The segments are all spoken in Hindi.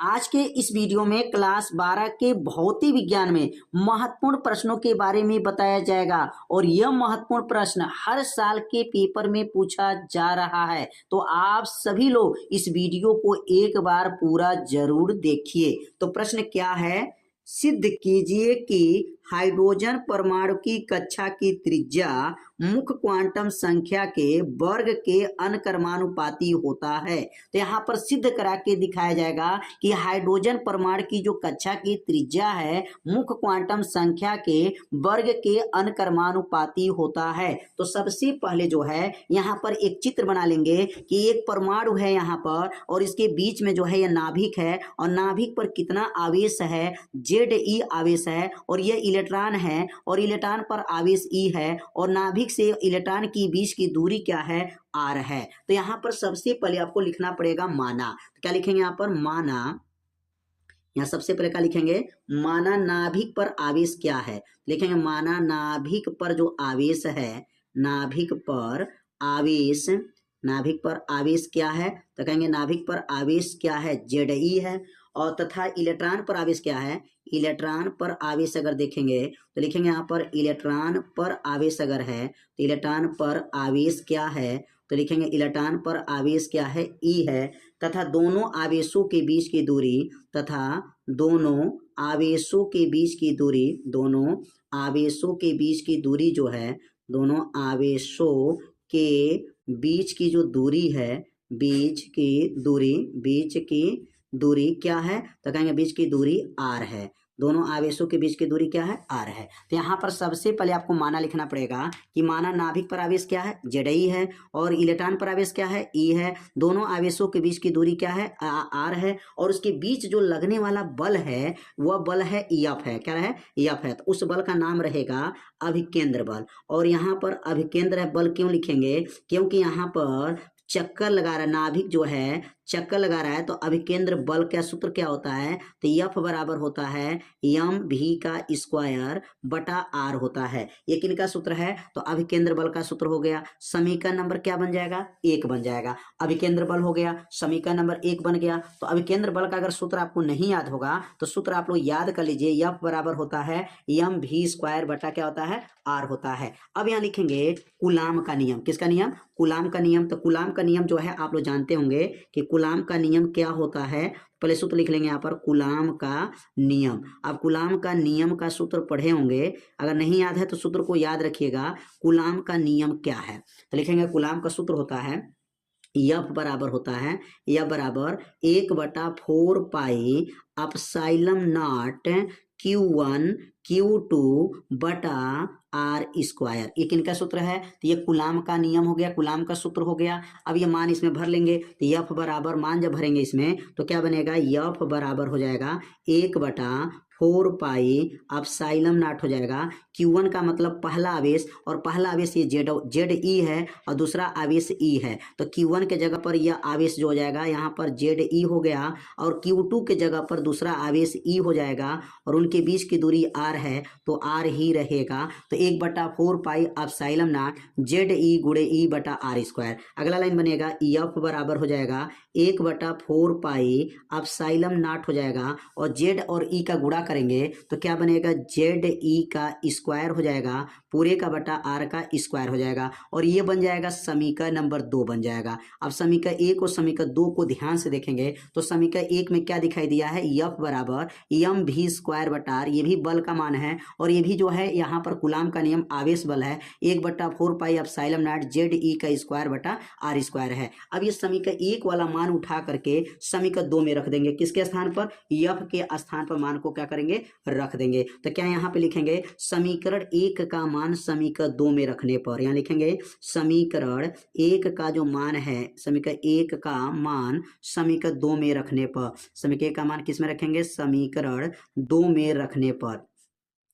आज के इस वीडियो में क्लास 12 के भौतिक विज्ञान में महत्वपूर्ण प्रश्नों के बारे में बताया जाएगा और यह महत्वपूर्ण प्रश्न हर साल के पेपर में पूछा जा रहा है। तो आप सभी लोग इस वीडियो को एक बार पूरा जरूर देखिए। तो प्रश्न क्या है, सिद्ध कीजिए कि हाइड्रोजन परमाणु की कक्षा की त्रिज्या मुख्य क्वांटम संख्या के वर्ग के अनक्रमानुपाती होता है। तो यहाँ पर सिद्ध करा के दिखाया जाएगा कि हाइड्रोजन परमाणु की जो कक्षा की त्रिज्या है मुख्य क्वांटम संख्या के वर्ग के अनक्रमानुपाती होता है। तो सबसे पहले जो है यहाँ पर एक चित्र बना लेंगे कि एक परमाणु है यहाँ पर और इसके बीच में जो है यह नाभिक है और नाभिक पर कितना आवेश है, Ze आवेश है और यह इलेक्ट्रॉन है और इलेक्ट्रॉन पर आवेश E है और नाभिक से इलेक्ट्रॉन की बीच की दूरी क्या है, R है। तो यहाँ पर सबसे पहले आपको लिखना पड़ेगा माना। तो क्या लिखेंगे यहाँ पर, माना। यहाँ सबसे पहले क्या लिखेंगे, माना नाभिक पर आवेश क्या है। लिखेंगे माना नाभिक पर जो आवेश है, नाभिक पर आवेश, नाभिक पर आवेश क्या है। तो कहेंगे नाभिक पर आवेश क्या है, Ze है। और तथा इलेक्ट्रॉन पर आवेश क्या है, इलेक्ट्रॉन पर आवेश अगर देखेंगे तो लिखेंगे यहाँ पर इलेक्ट्रॉन पर आवेश अगर है तो इलेक्ट्रॉन पर आवेश क्या है, तो लिखेंगे इलेक्ट्रॉन पर आवेश क्या है, E है। तथा दोनों आवेशों के बीच की दूरी, तथा दोनों आवेशों के बीच की दूरी, दोनों आवेशों के बीच की दूरी जो है, दोनों आवेशों के बीच की जो दूरी है, बीच की दूरी, बीच की दूरी क्या है, तो कहेंगे बीच की दूरी R है। दोनों आवेशों के बीच की दूरी क्या है, R है। तो यहाँ पर सबसे पहले आपको माना लिखना पड़ेगा कि माना नाभिक पर आवेश क्या है, Ze है और इलेक्ट्रॉन पर आवेश क्या है, E है। दोनों आवेशों के बीच की दूरी क्या है, R है और उसके बीच जो लगने वाला बल है वह बल है F है। क्या है, F है। तो उस बल का नाम रहेगा अभिकेंद्र बल। और यहाँ पर अभिकेंद्र बल क्यों लिखेंगे, क्योंकि यहाँ पर चक्कर लगा रहा है, नाभिक जो है चक्कर लगा रहा है। तो अभिकेंद्र बल का सूत्र क्या होता है, तो F बराबर होता है mv का स्क्वायर बटा R होता है। ये किनका सूत्र है, तो अभिकेंद्र बल का सूत्र हो गया। समीकरण नंबर क्या बन जाएगा, 1 बन जाएगा। अभिकेंद्र बल हो गया, समीकरण नंबर 1 बन गया। तो अभिकेंद्र बल का अगर सूत्र आपको नहीं याद होगा तो सूत्र आप लोग याद कर लीजिए, F बराबर होता है mv स्क्वायर बटा क्या होता है, R होता है। अब यहाँ लिखेंगे कूलाम का नियम। किसका नियम, कूलाम का नियम। तो कूलाम का नियम जो है आप लोग जानते होंगे कि कूलाम का नियम क्या होता है। पहले सूत्र लिख लेंगे यहाँ पर कूलाम का नियम। अब कूलाम का नियम का सूत्र पढ़े होंगे, अगर नहीं याद है तो सूत्र को याद रखिएगा। कूलाम का नियम क्या है, तो लिखेंगे कूलाम का सूत्र होता है F बराबर होता है, F बराबर 1/4 पाई अपसाइलम नॉट Q1 Q2 बटा R स्क्वायर। ये किनका सूत्र है, तो ये कूलाम का नियम हो गया, कूलाम का सूत्र हो गया। अब ये मान इसमें भर लेंगे तो F बराबर, मान जब भरेंगे इसमें तो क्या बनेगा, F बराबर हो जाएगा 1/4 पाई अपसाइलम नॉट हो जाएगा। Q1 का मतलब पहला आवेश और पहला आवेश ये Ze है और दूसरा आवेश E है। तो Q1 के जगह पर यह आवेश जो हो जाएगा यहाँ पर Ze हो गया और Q2 के जगह पर दूसरा आवेश E हो जाएगा और उनके बीच की दूरी R है तो R ही रहेगा। तो 1/4 पाई अपसाइलम नॉट Ze गुणे E बटा R स्क्वायर। अगला लाइन बनेगा F बराबर हो जाएगा 1/4 पाई अपसाइलम नॉट हो जाएगा और Z और E का गुणा करेंगे तो क्या बनेगा, Ze का स्क्वायर हो जाएगा, पूरे का बटा R का स्क्वायर हो जाएगा और ये बन जाएगा समीकरण नंबर 2 बन जाएगा। अब समीकरण 1 और समीकरण 2 को ध्यान से देखेंगे तो समीकरण 1 में क्या दिखाई दिया है, F बराबर mv स्क्वायर बटा R, ये भी बल का मान है और ये भी जो है यहाँ पर कूलाम का नियम आवेश बल है, 1/4 पाई एप्सिलॉन नॉट Ze का स्क्वायर बटा R स्क्वायर है। अब ये समीकरण 1 वाला मान उठा करके समीकरण 2 में रख देंगे, किसके स्थान पर, F के स्थान पर मान को क्या करेंगे, रख देंगे। तो क्या यहाँ पे लिखेंगे, समीकरण 1 का मान समीकरण 2 में रखने पर, यहाँ लिखेंगे समीकरण 1 का जो मान है, समीकरण 1 का मान समीकरण 2 में रखने पर, समीकरण 1 का मान किस में रखेंगे, समीकरण 2 में रखने पर,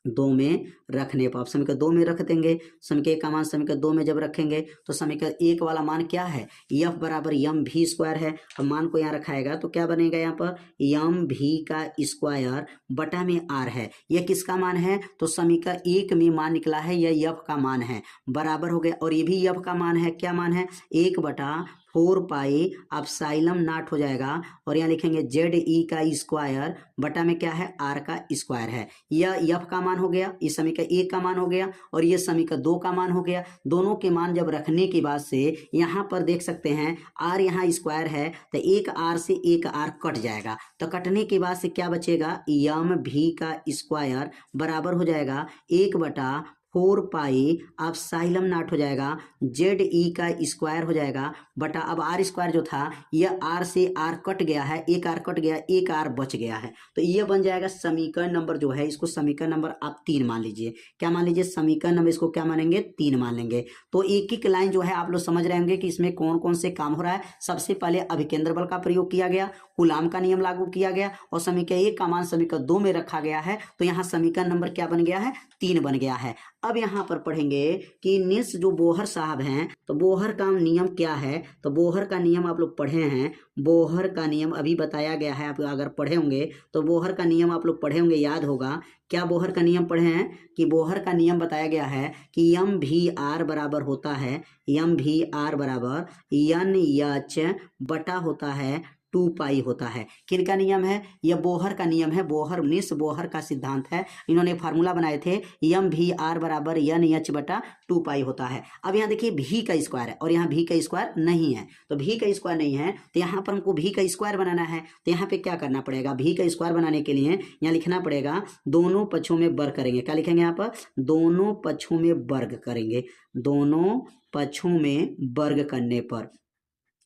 2 में रखने पर। आप समीकरण 2 में रख देंगे, समीकरण 1 का मान समीकरण 2 में जब रखेंगे तो समीकरण 1 वाला मान क्या है, F बराबर mv स्क्वायर है। तो मान को यहाँ रखाएगा तो क्या बनेगा, यहाँ पर mv का स्क्वायर बटा में R है। यह किसका मान है, तो समीकरण 1 में मान निकला है, यह F का मान है, बराबर हो गया। और ये भी F का मान है, क्या मान है, 1/4 4 पाई एप्सिलॉन नॉट हो जाएगा और यहाँ लिखेंगे जेड ई का स्क्वायर बटा में क्या है आर का स्क्वायर है। यह एफ का मान हो गया, इस समीकरण 1 का मान हो गया और ये समीकरण 2 का मान हो गया। दोनों के मान जब रखने के बाद से यहाँ पर देख सकते हैं आर यहाँ स्क्वायर है तो एक आर से एक आर कट जाएगा, तो कटने के बाद से क्या बचेगा यम भी का स्क्वायर बराबर हो जाएगा 1/4 पाई एप्सिलॉन नॉट हो जाएगा जेड ई का स्क्वायर हो जाएगा बटा अब आर स्क्वायर जो था यह आर से आर कट गया है, एक आर कट गया, एक आर बच गया है, तो यह बन जाएगा समीकरण नंबर जो है, इसको समीकरण नंबर आप 3 मान लीजिए। क्या मान लीजिए? समीकरण नंबर इसको क्या मानेंगे? 3 मान लेंगे। तो एक एक लाइन जो है आप लोग समझ रहे होंगे कि इसमें कौन कौन से काम हो रहा है। सबसे पहले अभिकेंद्र बल का प्रयोग किया गया, कूलाम का नियम लागू किया गया और समीकरण 1 का मान समीकरण 2 में रखा गया है, तो यहाँ समीकरण नंबर क्या बन गया है? 3 बन गया है। अब यहाँ पर पढ़ेंगे कि निल्स जो बोहर साहब हैं, तो बोहर का नियम क्या है? तो बोहर का नियम आप लोग पढ़े हैं, बोहर का नियम अभी बताया गया है, आप अगर पढ़े होंगे तो बोहर का नियम आप लोग पढ़े होंगे, याद होगा। क्या बोहर का नियम पढ़े हैं कि बोहर का नियम बताया गया है कि यम भी आर बराबर होता है, यम भी आर बराबर एन एच बटा होता है 2 पाई होता है। किनका नियम है? यह बोहर का नियम है, बोहर निस बोहर का सिद्धांत है। इन्होंने फार्मूला बनाए थे यम भी आर बराबर एन एच बटा 2 पाई होता है। अब यहाँ देखिए भी का स्क्वायर है और यहाँ भी का स्क्वायर नहीं है, तो भी का स्क्वायर नहीं है तो यहाँ पर हमको भी का स्क्वायर बनाना है, तो यहाँ पे क्या करना पड़ेगा? भी का स्क्वायर बनाने के लिए यहाँ लिखना पड़ेगा दोनों पक्षों में वर्ग करेंगे। क्या लिखेंगे यहाँ पर? दोनों पक्षों में वर्ग करेंगे, दोनों पक्षों में वर्ग करने पर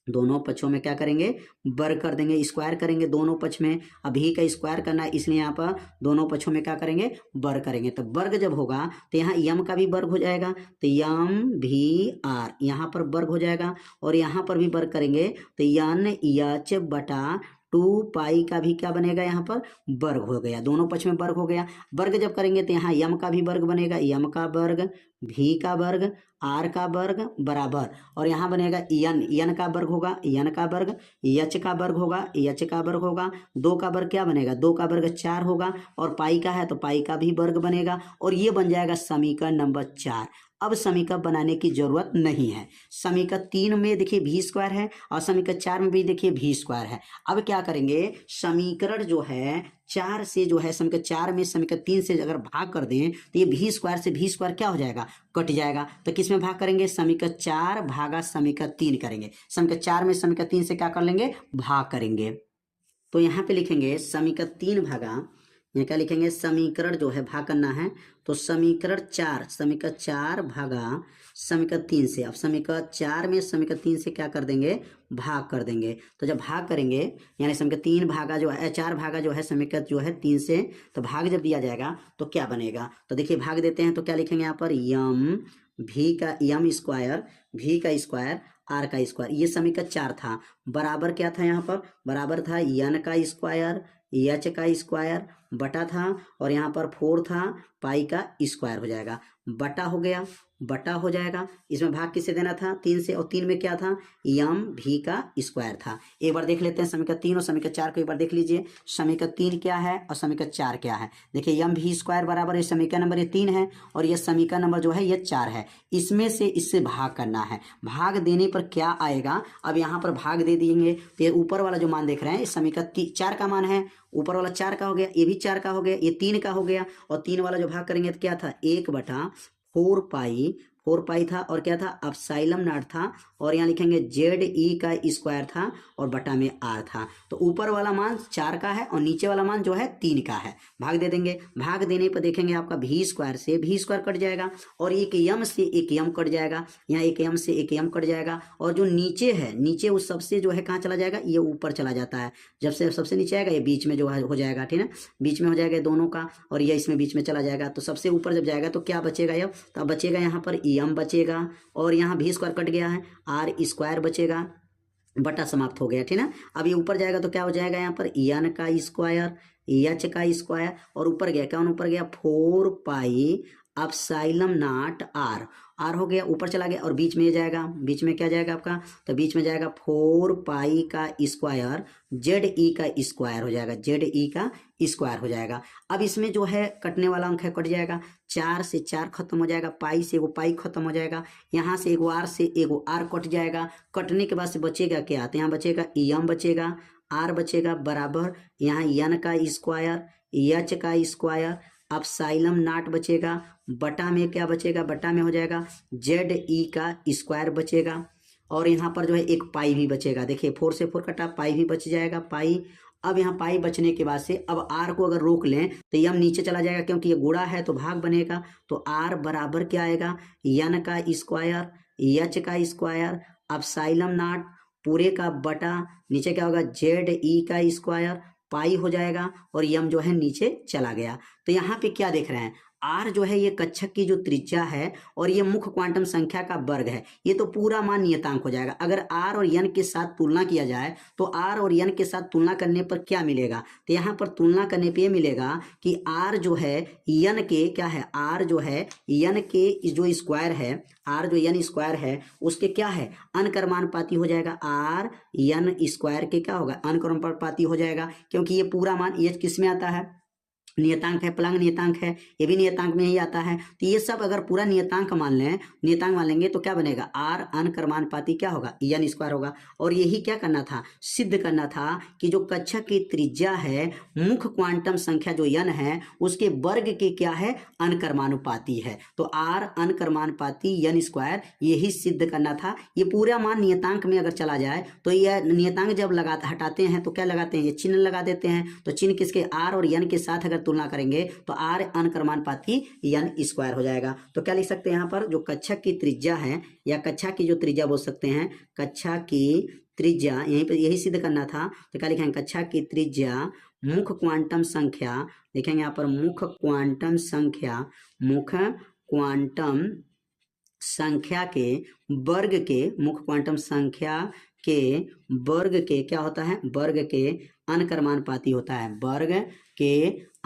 दोनों पक्षों में क्या करेंगे? वर्ग कर देंगे, स्क्वायर करेंगे दोनों पक्ष में। अभी का स्क्वायर करना है इसलिए यहाँ पर दोनों पक्षों में क्या करेंगे? वर्ग करेंगे। तो वर्ग जब होगा तो यहाँ यम का भी वर्ग हो जाएगा, तो यम भी आर यहाँ पर वर्ग हो जाएगा और यहाँ पर भी वर्ग करेंगे तो एन एच बटा 2 पाई का भी क्या बनेगा? यहाँ पर वर्ग हो गया, दोनों पक्ष में वर्ग हो गया। वर्ग जब करेंगे तो यहाँ यम का भी वर्ग बनेगा, यम का वर्ग, भी का वर्ग, आर का वर्ग बराबर और यहाँ बनेगा एन का वर्ग होगा, एन का वर्ग, एच का वर्ग होगा, एच का वर्ग होगा, 2 का वर्ग क्या बनेगा? 2 का वर्ग 4 होगा और पाई का है तो पाई का भी वर्ग बनेगा और ये बन जाएगा समीकरण नंबर 4। अब समीकरण बनाने की जरूरत नहीं है। समीकरण 3 में देखिए भी स्क्वायर है और समीकरण 4 में भी देखिए भी स्क्वायर है। अब क्या करेंगे? समीकरण जो है 4 से जो है समीकरण 4 में समीकरण 3 से अगर भाग कर दें तो ये भी स्क्वायर से भी स्क्वायर क्या हो जाएगा? कट जाएगा। तो किस में भाग करेंगे? समीकरण 4 भागा समीकरण 3 करेंगे। समीकरण 4 में समीकरण 3 से क्या कर लेंगे? भाग करेंगे। तो यहाँ पे लिखेंगे समीकरण 3 भागा, यहाँ क्या लिखेंगे? समीकरण जो है भाग करना है तो समीकरण 4 भागा समीकरण 3 से। अब समीकरण 4 में समीकरण 3 से क्या कर देंगे? भाग कर देंगे। तो जब भाग करेंगे यानी समीकरण 3 भागा जो है 4 भागा जो है समीकरण जो है 3 से, तो भाग जब दिया जाएगा तो क्या बनेगा? तो देखिए भाग देते हैं तो क्या लिखेंगे यहाँ पर? यम भी का यम स्क्वायर, भी का स्क्वायर, आर का स्क्वायर, ये समीकरण 4 था। बराबर क्या था यहाँ पर? बराबर था एन का स्क्वायर, एच का स्क्वायर बटा था और यहाँ पर 4 था, पाई का स्क्वायर हो जाएगा, बटा हो गया, बटा हो जाएगा। इसमें भाग किससे देना था? 3 से, और 3 में क्या था? यम भी का स्क्वायर था। एक बार देख लेते हैं समीकरण 3 और समीकरण 4 को एक बार देख लीजिए। समीकरण 3 क्या है और समीकरण 4 क्या है? देखिए यम भी स्क्वायर बराबर ये समीकरण नंबर ये 3 है और ये समीकरण नंबर जो है ये 4 है। इसमें से इससे भाग करना है। भाग देने पर क्या आएगा? अब यहाँ पर भाग दे देंगे तो ये ऊपर वाला जो मान देख रहे हैं इस समीकरण 4 का मान है, ऊपर वाला 4 का हो गया, ये भी 4 का हो गया, ये 3 का हो गया और 3 वाला जो भाग करेंगे तो क्या था? 1/4 पाई था और क्या था? एप्सिलॉन नॉट था और यहाँ लिखेंगे जेड ई का स्क्वायर था और बटा में आर था। तो ऊपर वाला मान 4 का है और नीचे वाला मान जो है 3 का है। भाग दे देंगे, भाग देने पर देखेंगे आपका भी स्क्वायर से भी स्क्वायर कट जाएगा और एक यम से एक यम कट जाएगा, यहाँ एक यम से एक यम कट जाएगा और जो नीचे है, नीचे उस सबसे जो है कहाँ चला जाएगा? ये ऊपर चला जाता है। जब से सबसे नीचे आएगा ये बीच में जो है हो जाएगा, ठीक है, बीच में हो जाएगा दोनों का और ये इसमें बीच में चला जाएगा। तो सबसे ऊपर जब जाएगा तो क्या बचेगा? ये तो बचेगा यहाँ पर यम बचेगा और यहाँ भी स्क्वायर कट गया है, आर स्क्वायर बचेगा, बटा समाप्त हो गया, ठीक है। अब ये ऊपर जाएगा तो क्या हो जाएगा? यहाँ पर एन का स्क्वायर, एच का स्क्वायर और ऊपर गया, कौन ऊपर गया? 4 पाई अपसाइलम नॉट आर, आर हो गया ऊपर चला गया और बीच में ये जाएगा, बीच में क्या जाएगा आपका, तो बीच में जाएगा 4 पाई का स्क्वायर जेड ई का स्क्वायर हो जाएगा, जेड ई का स्क्वायर हो जाएगा। अब इसमें जो है कटने वाला अंक है कट जाएगा, 4 से 4 खत्म हो जाएगा, पाई से एगो पाई खत्म हो जाएगा, यहाँ से एगो आर से एगो आर कट जाएगा। कटने के बाद से बचेगा क्या, तो यहाँ बचेगा एम बचेगा, आर बचेगा बराबर यहाँ एन का स्क्वायर एच का स्क्वायर, अपसाइलम नॉट बचेगा, बटा में क्या बचेगा, बटा में हो जाएगा जेड ई का स्क्वायर बचेगा, और यहाँ पर जो है एक पाई भी बचेगा। देखिए 4 से 4 कटा, पाई भी बच जाएगा, पाई। अब यहाँ पाई बचने के बाद से अब आर को अगर रोक लें तो यम नीचे चला जाएगा, क्योंकि ये गुणा है तो भाग बनेगा, तो आर बराबर क्या आएगा, एन का स्क्वायर एच का स्क्वायर अपसाइलम नॉट पूरे का बटा नीचे क्या होगा जेड ई का स्क्वायर पाई हो जाएगा, और यम जो है नीचे चला गया। तो यहाँ पे क्या देख रहे हैं, आर जो है ये कक्षक की जो त्रिज्या है और ये मुख्य क्वांटम संख्या का वर्ग है, ये तो पूरा मान नियतांक हो जाएगा। अगर आर और एन के साथ तुलना किया जाए तो आर और एन के साथ तुलना करने पर क्या मिलेगा, तो यहाँ पर तुलना करने पे ये मिलेगा कि आर जो है एन के क्या है, आर जो है एन के जो स्क्वायर है, आर जो एन स्क्वायर है उसके क्या है अनकर्मानुपाती हो जाएगा, आर एन स्क्वायर के क्या होगा अनकर्मानुपाती हो जाएगा, क्योंकि ये पूरा मान ये किस में आता है, नियतांक है, प्लंग नियतांक है, ये भी नियतांक में ही आता है। तो ये सब अगर पूरा नियतांक मान लें, नियतांक मान लेंगे तो क्या बनेगा, आर अनकर्मानुपाती क्या होगा एन स्क्वायर होगा। और यही क्या करना था, सिद्ध करना था कि जो कक्षक की त्रिज्या है मुख्य क्वांटम संख्या जो एन है उसके वर्ग के क्या है अनकर्मानुपाती है, तो आर अनकर्मानुपाती एन स्क्वायर यही सिद्ध करना था। ये पूरा मान नियतांक में अगर चला जाए तो यह नियतांक जब लगाते हटाते हैं तो क्या लगाते हैं, ये चिन्ह लगा देते हैं, तो चिन्ह किसके आर और एन के साथ अगर तुलना करेंगे तो आर अनकर्मानुपाती एन स्क्वायर हो जाएगा। तो क्या लिख सकते हैं यहाँ पर, जो कक्षा की त्रिज्या है या कक्षा की जो त्रिज्या बोल सकते हैं, कक्षा की त्रिज्या यहीं पर यही सिद्ध करना था, तो क्या लिखेंगे कक्षा की त्रिज्या मुख्य क्वांटम संख्या, लिखेंगे यहाँ पर मुख्य क्वांटम संख्या, मुख्य क्वांटम संख्या के वर्ग के, मुख्य क्वांटम संख्या के वर्ग के क्या होता है, वर्ग के अनकर्मानुपाती होता है, वर्ग के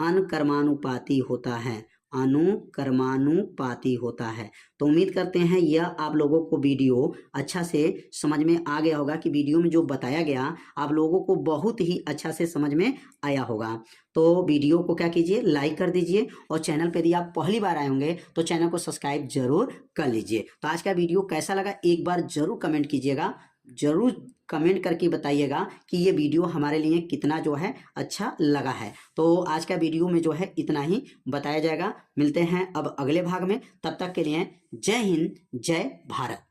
अनकर्मानुपाती होता है, अनुकर्मानुपाती होता है। तो उम्मीद करते हैं यह आप लोगों को वीडियो अच्छा से समझ में आ गया होगा, कि वीडियो में जो बताया गया आप लोगों को बहुत ही अच्छा से समझ में आया होगा। तो वीडियो को क्या कीजिए, लाइक कर दीजिए, और चैनल पर यदि आप पहली बार आए होंगे तो चैनल को सब्सक्राइब जरूर कर लीजिए। तो आज का वीडियो कैसा लगा एक बार जरूर कमेंट कीजिएगा, जरूर कमेंट करके बताइएगा कि ये वीडियो हमारे लिए कितना जो है अच्छा लगा है। तो आज का वीडियो में जो है इतना ही बताया जाएगा, मिलते हैं अब अगले भाग में, तब तक के लिए जय हिंद जय भारत।